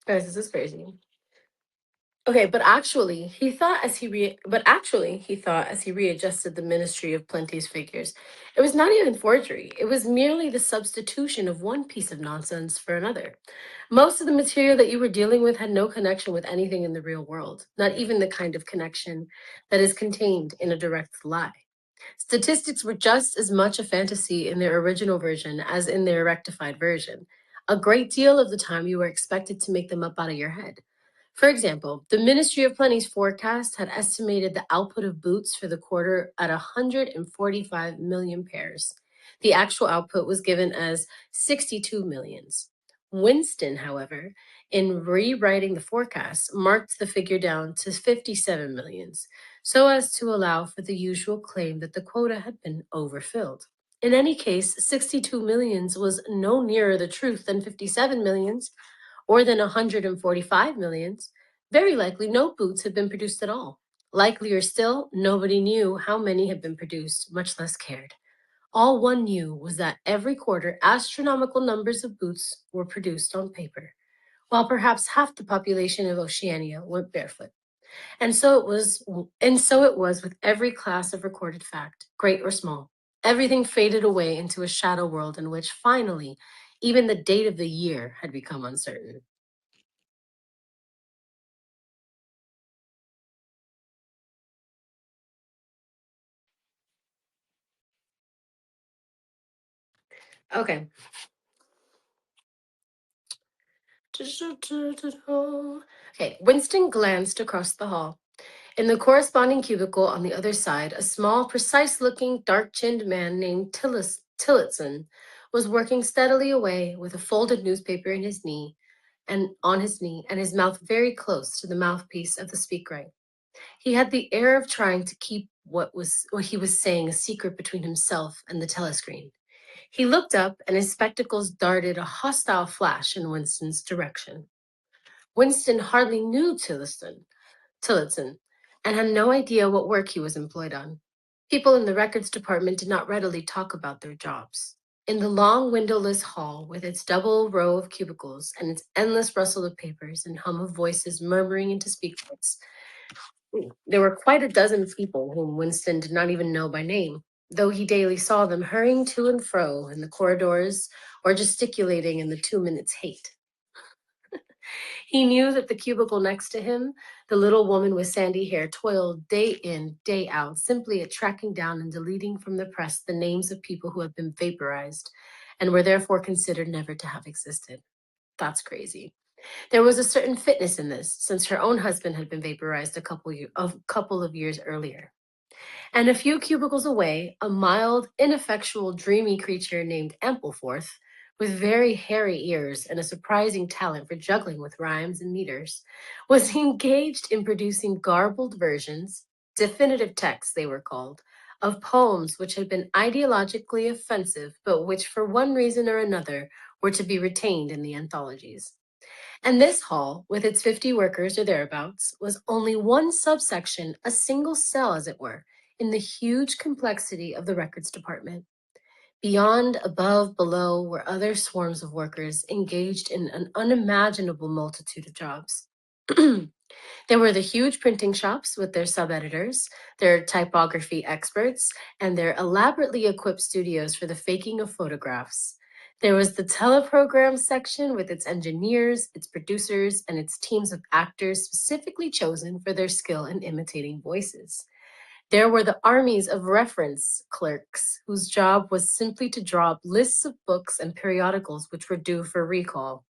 Guys, this is crazy. Okay, but actually, he thought as he readjusted the Ministry of Plenty's figures, it was not even forgery. It was merely the substitution of one piece of nonsense for another. Most of the material that you were dealing with had no connection with anything in the real world, not even the kind of connection that is contained in a direct lie. Statistics were just as much a fantasy in their original version as in their rectified version. A great deal of the time you were expected to make them up out of your head. For example, the Ministry of Plenty's forecast had estimated the output of boots for the quarter at 145 million pairs. The actual output was given as 62 millions. Winston, however, in rewriting the forecast, marked the figure down to 57 millions, so as to allow for the usual claim that the quota had been overfilled. In any case, 62 millions was no nearer the truth than 57 millions, or than 145 millions. Very likely no boots had been produced at all. Likelier still, nobody knew how many had been produced, much less cared. All one knew was that every quarter astronomical numbers of boots were produced on paper, while perhaps half the population of Oceania went barefoot. And so it was with every class of recorded fact, great or small. Everything faded away into a shadow world in which finally even the date of the year had become uncertain. Okay. Okay, Winston glanced across the hall. In the corresponding cubicle on the other side, a small, precise looking, dark chinned man named Tillotson was working steadily away with a folded newspaper in his knee and on his knee and his mouth very close to the mouthpiece of the speakwrite. He had the air of trying to keep what he was saying a secret between himself and the telescreen. He looked up and his spectacles darted a hostile flash in Winston's direction. Winston hardly knew Tillotson, and had no idea what work he was employed on. People in the records department did not readily talk about their jobs. In the long windowless hall, with its double row of cubicles and its endless rustle of papers and hum of voices murmuring into speakwrites, there were quite a dozen people whom Winston did not even know by name, though he daily saw them hurrying to and fro in the corridors or gesticulating in the 2 minutes hate. He knew that the cubicle next to him, the little woman with sandy hair, toiled day in, day out, simply at tracking down and deleting from the press the names of people who had been vaporized and were therefore considered never to have existed. That's crazy. There was a certain fitness in this, since her own husband had been vaporized a couple of years earlier. And a few cubicles away, a mild, ineffectual, dreamy creature named Ampleforth, with very hairy ears and a surprising talent for juggling with rhymes and meters, was engaged in producing garbled versions, definitive texts they were called, of poems which had been ideologically offensive, but which for one reason or another were to be retained in the anthologies. And this hall, with its 50 workers or thereabouts, was only one subsection, a single cell, as it were, in the huge complexity of the records department. Beyond, above, below were other swarms of workers engaged in an unimaginable multitude of jobs. There were the huge printing shops with their sub editors, their typography experts, and their elaborately equipped studios for the faking of photographs. There was the teleprogram section with its engineers, its producers, and its teams of actors specifically chosen for their skill in imitating voices. There were the armies of reference clerks whose job was simply to draw up lists of books and periodicals which were due for recall.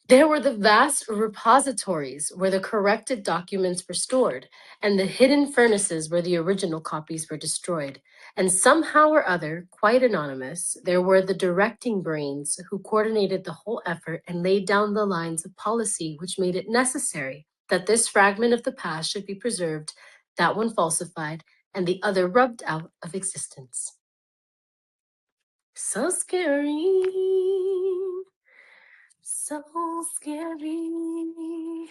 There were the vast repositories where the corrected documents were stored, and the hidden furnaces where the original copies were destroyed. And somehow or other, quite anonymous, there were the directing brains who coordinated the whole effort and laid down the lines of policy which made it necessary that this fragment of the past should be preserved, that one falsified, and the other rubbed out of existence. So scary. So scary.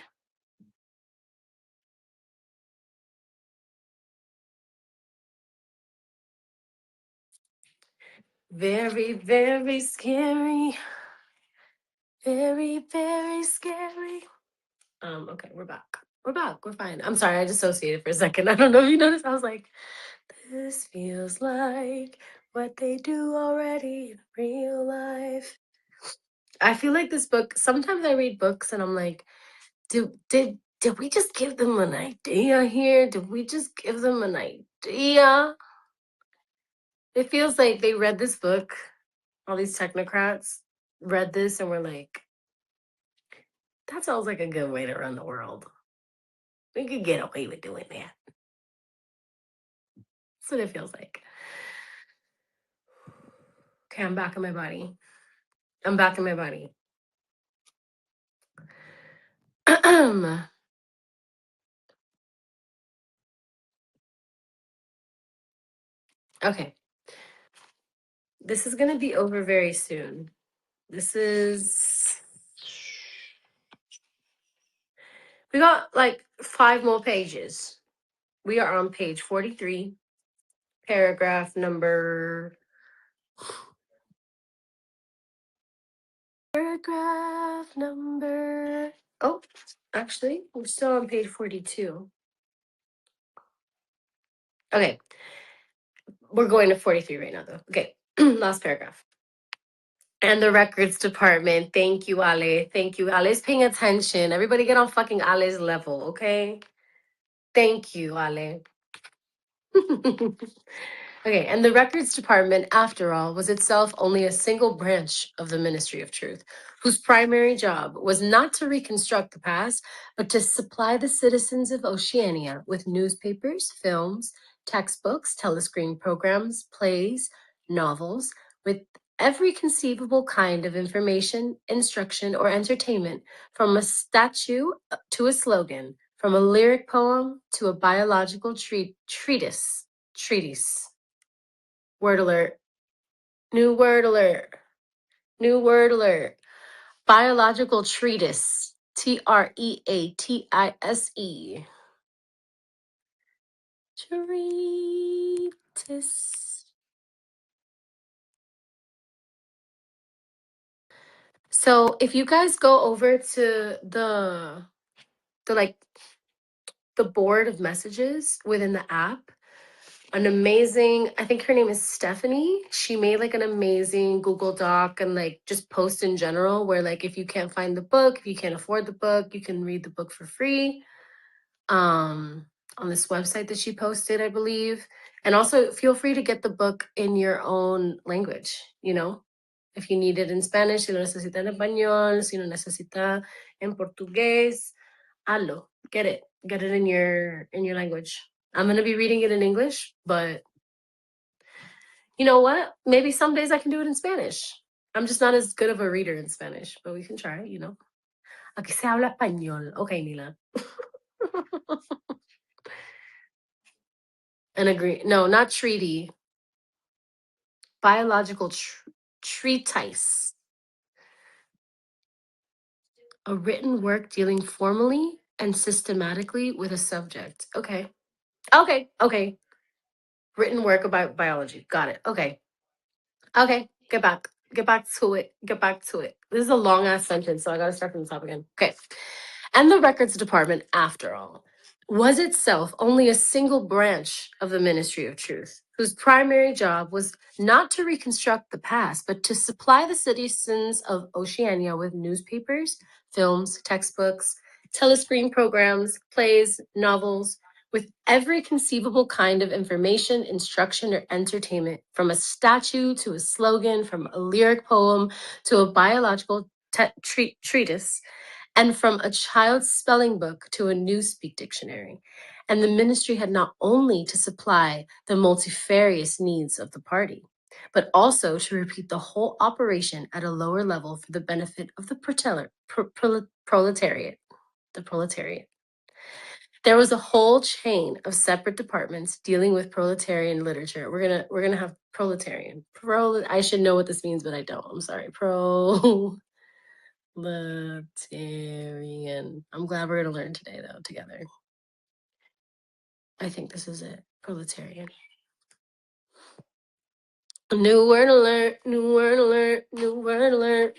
Very, very scary. Very, very scary. Okay, we're back. We're back. We're fine. I'm sorry, I dissociated for a second. I don't know if you noticed. I was like, this feels like what they do already in real life. I feel like this book, sometimes I read books and I'm like, did we just give them an idea here? Did we just give them an idea? It feels like they read this book, all these technocrats read this and were like, that sounds like a good way to run the world. We could get away with doing that. That's what it feels like. Okay, I'm back in my body. I'm back in my body. Okay. This is going to be over very soon. This is. We got like 5 more pages. We are on page 43, paragraph number. Paragraph number. Oh, actually, we're still on page 42. Okay. We're going to 43 right now, though. Okay. Last paragraph. And the records department. Thank you, Ale. Thank you. Ale's paying attention. Everybody get on fucking Ale's level, okay? Thank you, Ale. Okay, and the records department, after all, was itself only a single branch of the Ministry of Truth, whose primary job was not to reconstruct the past, but to supply the citizens of Oceania with newspapers, films, textbooks, telescreen programs, plays, novels, with every conceivable kind of information, instruction, or entertainment, from a statue to a slogan, from a lyric poem to a biological treatise. Word alert. New word alert. New word alert. Biological treatise. Treatise. Treatise. So if you guys go over to the like the board of messages within the app, an amazing, I think her name is Stephanie. She made like an amazing Google Doc and like just post in general where like if you can't find the book, if you can't afford the book, you can read the book for free. On this website that she posted, I believe. And also feel free to get the book in your own language, you know? If you need it in Spanish, si lo necesita en español, si lo necesita en portugués, hazlo. Get it. Get it in your language. I'm going to be reading it in English, but you know what? Maybe some days I can do it in Spanish. I'm just not as good of a reader in Spanish, but we can try, you know. Aquí se habla español. Okay, Mila. And agree. No, not treaty. Biological treatise. A written work dealing formally and systematically with a subject. Okay. Okay. Okay. Written work about biology. Got it. Okay. Okay. Get back. Get back to it. Get back to it. This is a long ass sentence, so I got to start from the top again. Okay. And the records department, after all, was itself only a single branch of the Ministry of Truth, whose primary job was not to reconstruct the past, but to supply the citizens of Oceania with newspapers, films, textbooks, telescreen programs, plays, novels, with every conceivable kind of information, instruction, or entertainment, from a statue to a slogan, from a lyric poem to a biological treatise, and from a child's spelling book to a newspeak dictionary. And the ministry had not only to supply the multifarious needs of the party, but also to repeat the whole operation at a lower level for the benefit of the proletariat. The proletariat. There was a whole chain of separate departments dealing with proletarian literature. We're gonna have proletarian. I should know what this means, but I don't. I'm sorry. Proletarian. I'm glad we're gonna learn today though, together. I think this is it. Proletarian. New word alert, new word alert, new word alert.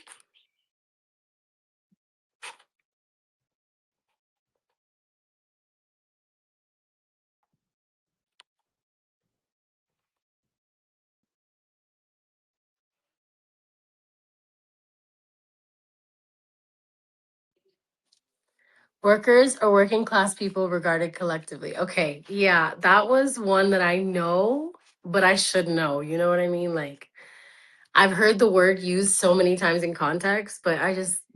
Workers or working class people regarded collectively. Okay, yeah, that was one that I know, but I should know. You know what I mean? Like, I've heard the word used so many times in context, but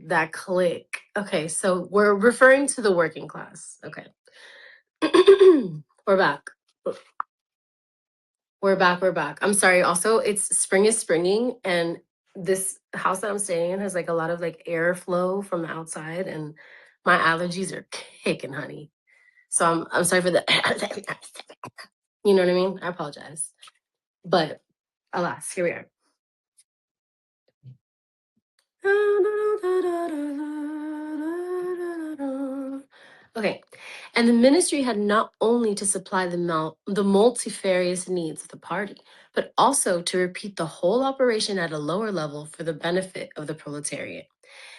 that click. Okay, so we're referring to the working class. Okay. We're back. We're back. I'm sorry. Also, it's spring is springing, and this house that I'm staying in has like a lot of like airflow from the outside, and my allergies are kicking, honey. So I'm sorry for the you know what I mean? I apologize. But alas, here we are. Okay, and the ministry had not only to supply the multifarious needs of the party, but also to repeat the whole operation at a lower level for the benefit of the proletariat.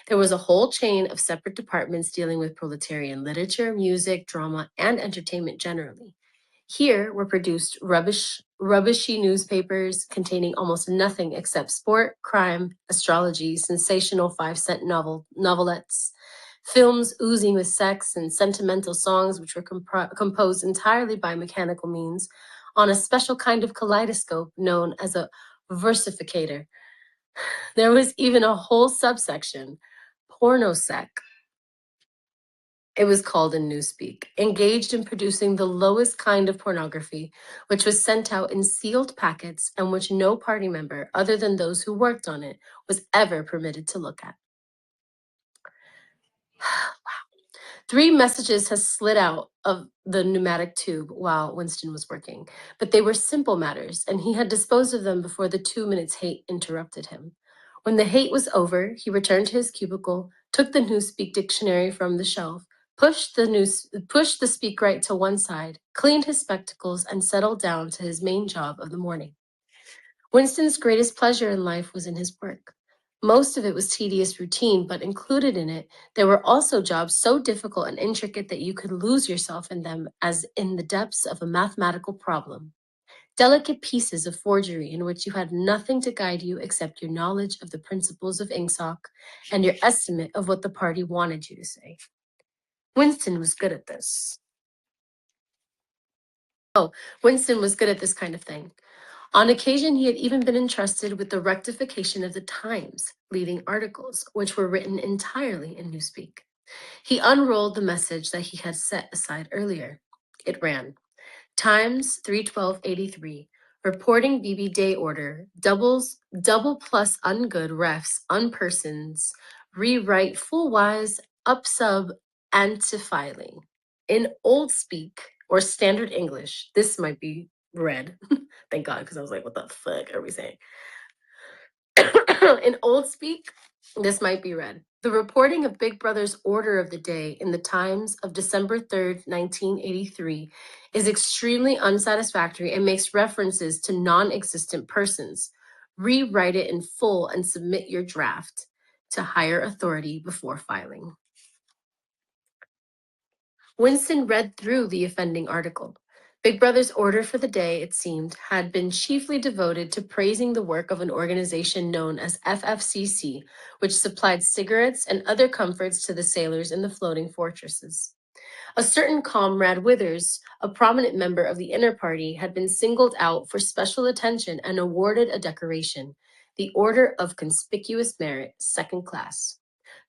There was a whole chain of separate departments dealing with proletarian literature, music, drama, and entertainment generally. Here were produced rubbishy newspapers containing almost nothing except sport, crime, astrology, sensational 5-cent novelettes, films oozing with sex, and sentimental songs which were composed entirely by mechanical means on a special kind of kaleidoscope known as a versificator. There was even a whole subsection, pornosec, it was called in Newspeak, engaged in producing the lowest kind of pornography, which was sent out in sealed packets and which no party member, other than those who worked on it, was ever permitted to look at. 3 messages has slid out of the pneumatic tube while Winston was working, but they were simple matters, and he had disposed of them before the 2 minutes hate interrupted him. When the hate was over, he returned to his cubicle, took the Newspeak dictionary from the shelf, pushed the Speakwrite to one side, cleaned his spectacles, and settled down to his main job of the morning. Winston's greatest pleasure in life was in his work. Most of it was tedious routine, but included in it, there were also jobs so difficult and intricate that you could lose yourself in them as in the depths of a mathematical problem. Delicate pieces of forgery in which you had nothing to guide you except your knowledge of the principles of ingsoc and your estimate of what the party wanted you to say. Winston was good at this. Winston was good at this kind of thing. On occasion, he had even been entrusted with the rectification of the Times leading articles, which were written entirely in Newspeak. He unrolled the message that he had set aside earlier. It ran, Times 31283, reporting BB day order, double plus ungood refs, unpersons, rewrite full wise, up sub, anti-filing. In old speak or standard English, this might be read. Thank God, because I was like, what the fuck are we saying? In old speak, this might be read. The reporting of Big Brother's order of the day in the Times of December 3rd, 1983, is extremely unsatisfactory and makes references to non-existent persons. Rewrite it in full and submit your draft to higher authority before filing. Winston read through the offending article. Big Brother's order for the day, it seemed, had been chiefly devoted to praising the work of an organization known as FFCC, which supplied cigarettes and other comforts to the sailors in the floating fortresses. A certain Comrade Withers, a prominent member of the inner party, had been singled out for special attention and awarded a decoration, the Order of Conspicuous Merit, 2nd class.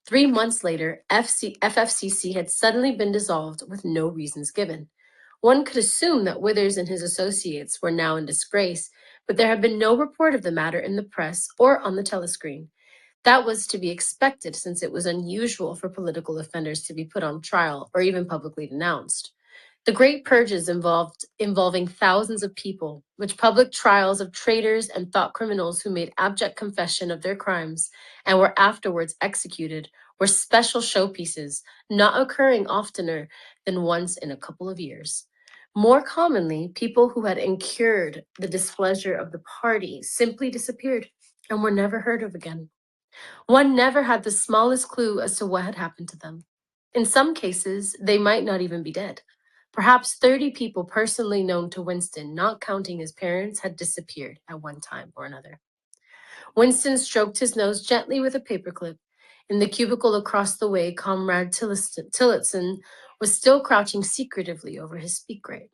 3 months later, FFCC had suddenly been dissolved with no reasons given. One could assume that Withers and his associates were now in disgrace, but there had been no report of the matter in the press or on the telescreen. That was to be expected since it was unusual for political offenders to be put on trial or even publicly denounced. The Great Purges involving thousands of people, which public trials of traitors and thought criminals who made abject confession of their crimes and were afterwards executed, were special showpieces, not occurring oftener than once in a couple of years. More commonly, people who had incurred the displeasure of the party simply disappeared and were never heard of again. One never had the smallest clue as to what had happened to them. In some cases, they might not even be dead. Perhaps 30 people personally known to Winston, not counting his parents, had disappeared at one time or another. Winston stroked his nose gently with a paperclip. In the cubicle across the way, Comrade Tillotson was still crouching secretively over his speak grate.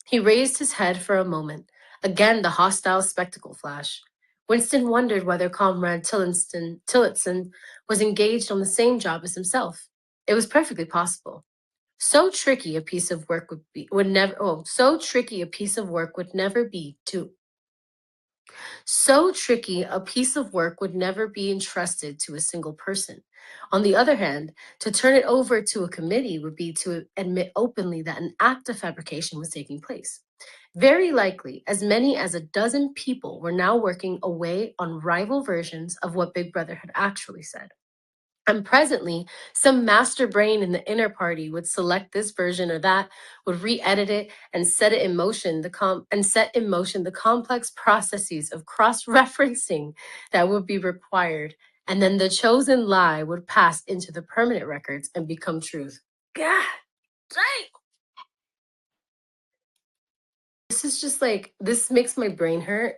He raised his head for a moment. Again, the hostile spectacle flash. Winston wondered whether Comrade Tillotson was engaged on the same job as himself. It was perfectly possible. So tricky a piece of work would be would never oh, so tricky a piece of work would never be to so tricky a piece of work would never be entrusted to a single person. On the other hand, to turn it over to a committee would be to admit openly that an act of fabrication was taking place. Very likely, as many as a dozen people were now working away on rival versions of what Big Brother had actually said. And presently, some master brain in the inner party would select this version or that, would re-edit it and set it in motion set in motion the complex processes of cross-referencing that would be required. And then the chosen lie would pass into the permanent records and become truth. God dang! This is just like, this makes my brain hurt.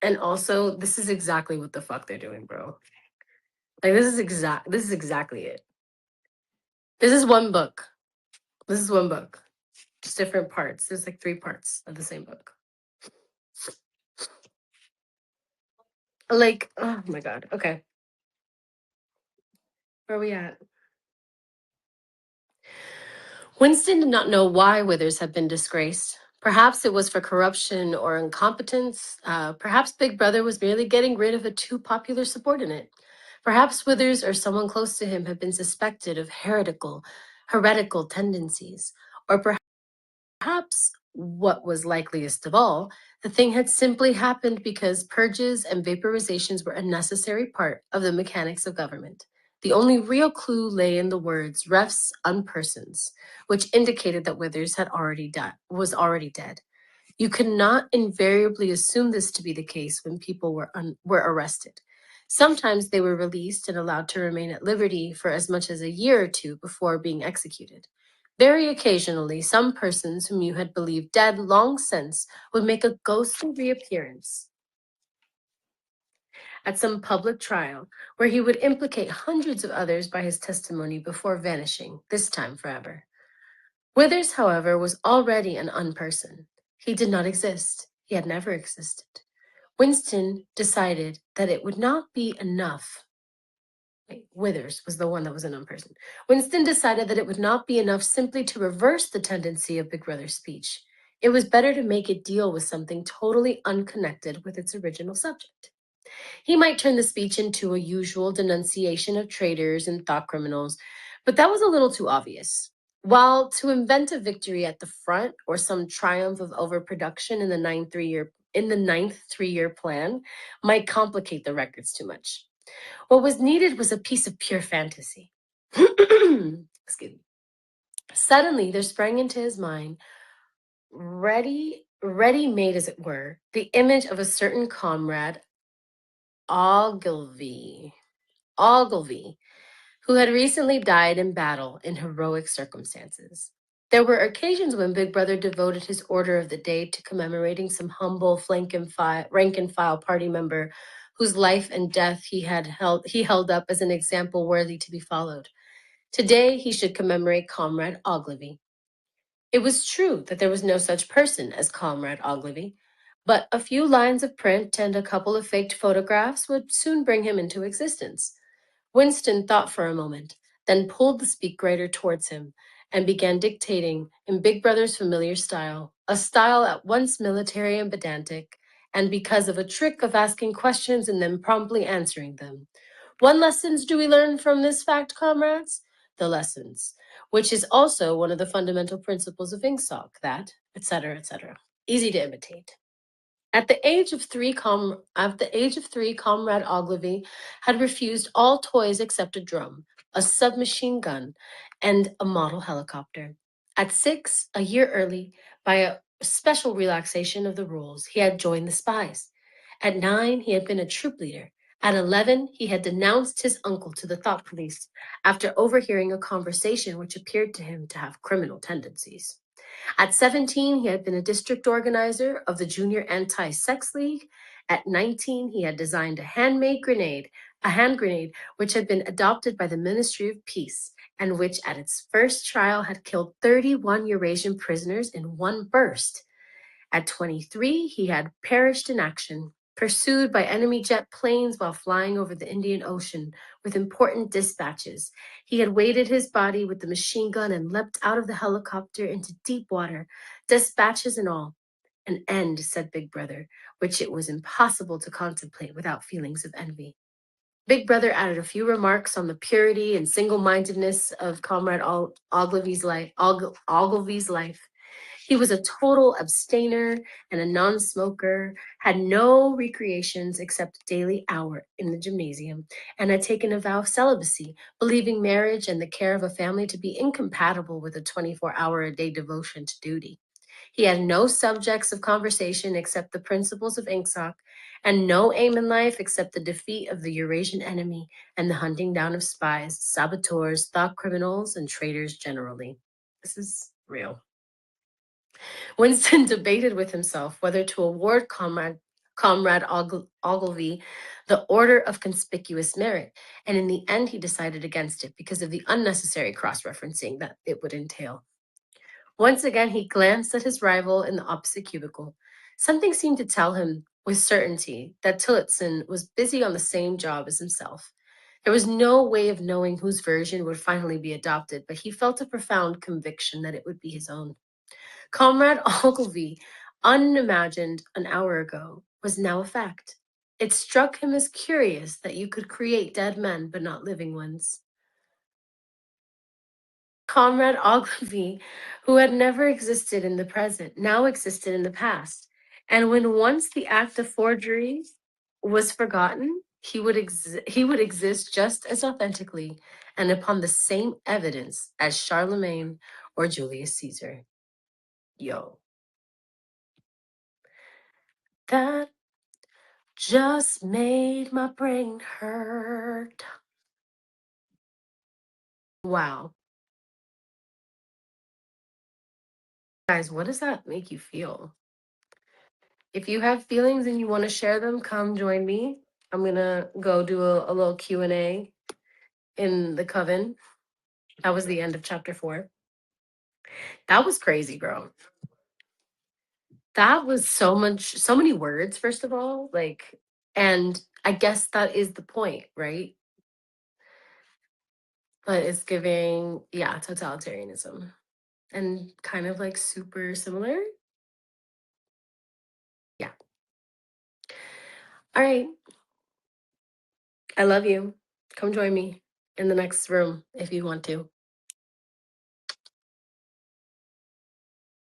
And also, this is exactly what the fuck they're doing, bro. Like this is exactly it. This is one book. This is one book. Just different parts. There's like 3 parts of the same book. Like, oh my God. Okay. Where are we at? Winston did not know why Withers had been disgraced. Perhaps it was for corruption or incompetence. Perhaps Big Brother was merely getting rid of a too popular subordinate. Perhaps Withers or someone close to him had been suspected of heretical tendencies. Or perhaps, what was likeliest of all, the thing had simply happened because purges and vaporizations were a necessary part of the mechanics of government. The only real clue lay in the words refs unpersons, which indicated that Withers was already dead. You could not invariably assume this to be the case when people were arrested. Sometimes they were released and allowed to remain at liberty for as much as a year or two before being executed. Very occasionally, some persons whom you had believed dead long since would make a ghostly reappearance at some public trial where he would implicate hundreds of others by his testimony before vanishing, this time forever. Withers, however, was already an unperson. He did not exist. He had never existed. Winston decided that it would not be enough. Withers was the one that was an unperson. Winston decided that it would not be enough simply to reverse the tendency of Big Brother's speech. It was better to make it deal with something totally unconnected with its original subject. He might turn the speech into a usual denunciation of traitors and thought criminals, but that was a little too obvious. While to invent a victory at the front or some triumph of overproduction in the ninth 3-year plan might complicate the records too much. What was needed was a piece of pure fantasy. Excuse me. Suddenly there sprang into his mind, ready-made as it were, the image of a certain comrade, Ogilvy, who had recently died in battle in heroic circumstances. There were occasions when Big Brother devoted his order of the day to commemorating some humble rank and file party member whose life and death he held up as an example worthy to be followed. Today he should commemorate Comrade Ogilvy. It was true that there was no such person as Comrade Ogilvy, but a few lines of print and a couple of faked photographs would soon bring him into existence. Winston thought for a moment, then pulled the speakwriter towards him and began dictating in Big Brother's familiar style, a style at once military and pedantic, and because of a trick of asking questions and then promptly answering them. What lessons do we learn from this fact, comrades? The lessons, which is also one of the fundamental principles of INGSOC, that, etc., etc. Easy to imitate. At the age of three, Comrade Ogilvy had refused all toys except a drum, a submachine gun, and a model helicopter. At 6, a year early, by a special relaxation of the rules, he had joined the spies. At 9, he had been a troop leader. At 11, he had denounced his uncle to the thought police after overhearing a conversation which appeared to him to have criminal tendencies. At 17, he had been a district organizer of the Junior Anti-Sex League. At 19, he had designed a hand grenade which had been adopted by the Ministry of Peace and which at its first trial had killed 31 Eurasian prisoners in one burst. At 23, he had perished in action, pursued by enemy jet planes while flying over the Indian Ocean with important dispatches. He had weighted his body with the machine gun and leapt out of the helicopter into deep water, dispatches and all. An end, said Big Brother, which it was impossible to contemplate without feelings of envy. Big Brother added a few remarks on the purity and single-mindedness of Comrade Ogilvy's life. He was a total abstainer and a non-smoker, had no recreations except a daily hour in the gymnasium, and had taken a vow of celibacy, believing marriage and the care of a family to be incompatible with a 24-hour-a-day devotion to duty. He had no subjects of conversation except the principles of INGSOC, and no aim in life except the defeat of the Eurasian enemy and the hunting down of spies, saboteurs, thought criminals, and traitors generally. This is real. Winston debated with himself whether to award Comrade Ogilvy the Order of Conspicuous Merit, and in the end he decided against it because of the unnecessary cross-referencing that it would entail. Once again he glanced at his rival in the opposite cubicle. Something seemed to tell him with certainty that Tillotson was busy on the same job as himself. There was no way of knowing whose version would finally be adopted, but he felt a profound conviction that it would be his own. Comrade Ogilvy, unimagined an hour ago, was now a fact. It struck him as curious that you could create dead men but not living ones. Comrade Ogilvy, who had never existed in the present, now existed in the past. And when once the act of forgery was forgotten, he would exist just as authentically and upon the same evidence as Charlemagne or Julius Caesar. Yo. That just made my brain hurt. Wow. Guys, what does that make you feel? If you have feelings and you want to share them, come join me. I'm going to go do a little Q&A in the coven. That was the end of chapter 4. That was crazy, bro. That was so many words, first of all, like, and I guess that is the point, right? But it's giving, yeah, totalitarianism and kind of like super similar. Yeah. All right. I love you. Come join me in the next room if you want to.